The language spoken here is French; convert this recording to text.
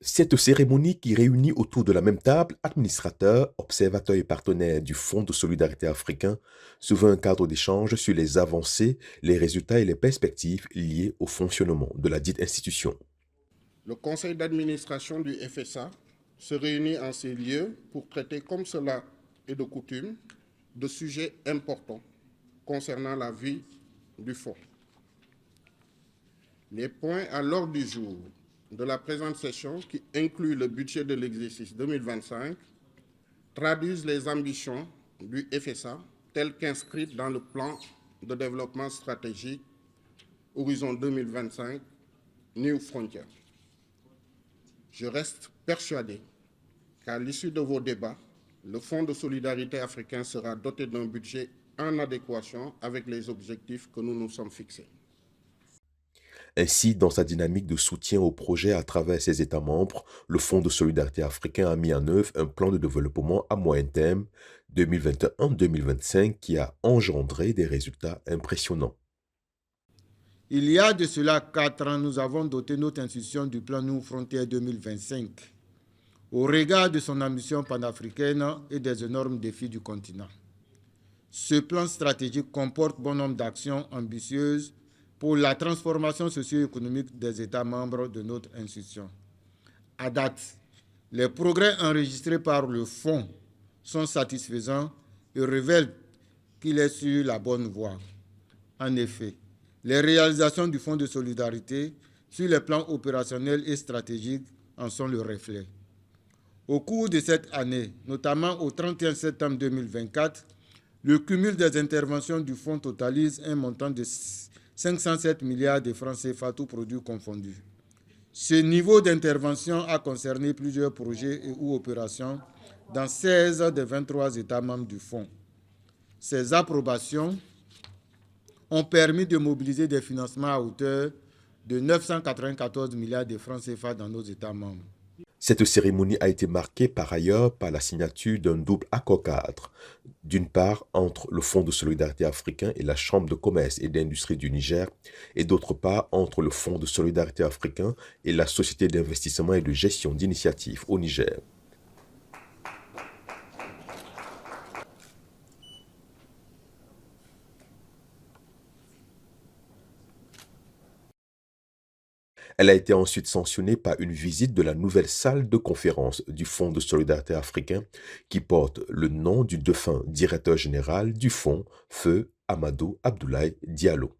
Cette cérémonie qui réunit autour de la même table administrateurs, observateurs et partenaires du Fonds de solidarité africain se veut un cadre d'échange sur les avancées, les résultats et les perspectives liées au fonctionnement de la dite institution. Le conseil d'administration du FSA se réunit en ces lieux pour traiter, comme cela est de coutume, de sujets importants concernant la vie du fonds. Les points à l'ordre du jour de la présente session, qui inclut le budget de l'exercice 2025, traduisent les ambitions du FSA telles qu'inscrites dans le plan de développement stratégique Horizon 2025, New Frontier. Je reste persuadé qu'à l'issue de vos débats, le Fonds de solidarité africain sera doté d'un budget en adéquation avec les objectifs que nous nous sommes fixés. Ainsi, dans sa dynamique de soutien au projet à travers ses États membres, le Fonds de solidarité africain a mis en œuvre un plan de développement à moyen terme 2021-2025 qui a engendré des résultats impressionnants. Il y a de cela 4 ans, nous avons doté notre institution du plan New Frontier 2025 au regard de son ambition panafricaine et des énormes défis du continent. Ce plan stratégique comporte bon nombre d'actions ambitieuses pour la transformation socio-économique des États membres de notre institution. À date, les progrès enregistrés par le Fonds sont satisfaisants et révèlent qu'il est sur la bonne voie. En effet, les réalisations du Fonds de solidarité sur les plans opérationnels et stratégiques en sont le reflet. Au cours de cette année, notamment au 31 septembre 2024, le cumul des interventions du Fonds totalise un montant de 507 milliards de francs CFA, tous produits confondus. Ce niveau d'intervention a concerné plusieurs projets et ou opérations dans 16 des 23 États membres du Fonds. Ces approbations ont permis de mobiliser des financements à hauteur de 994 milliards de francs CFA dans nos États membres. Cette cérémonie a été marquée par ailleurs par la signature d'un double accord-cadre, d'une part entre le Fonds de solidarité africain et la Chambre de commerce et d'industrie du Niger, et d'autre part entre le Fonds de solidarité africain et la Société d'investissement et de gestion d'initiatives au Niger. Elle a été ensuite sanctionnée par une visite de la nouvelle salle de conférence du Fonds de solidarité africain qui porte le nom du défunt directeur général du fonds, Feu Amadou Abdoulaye Diallo.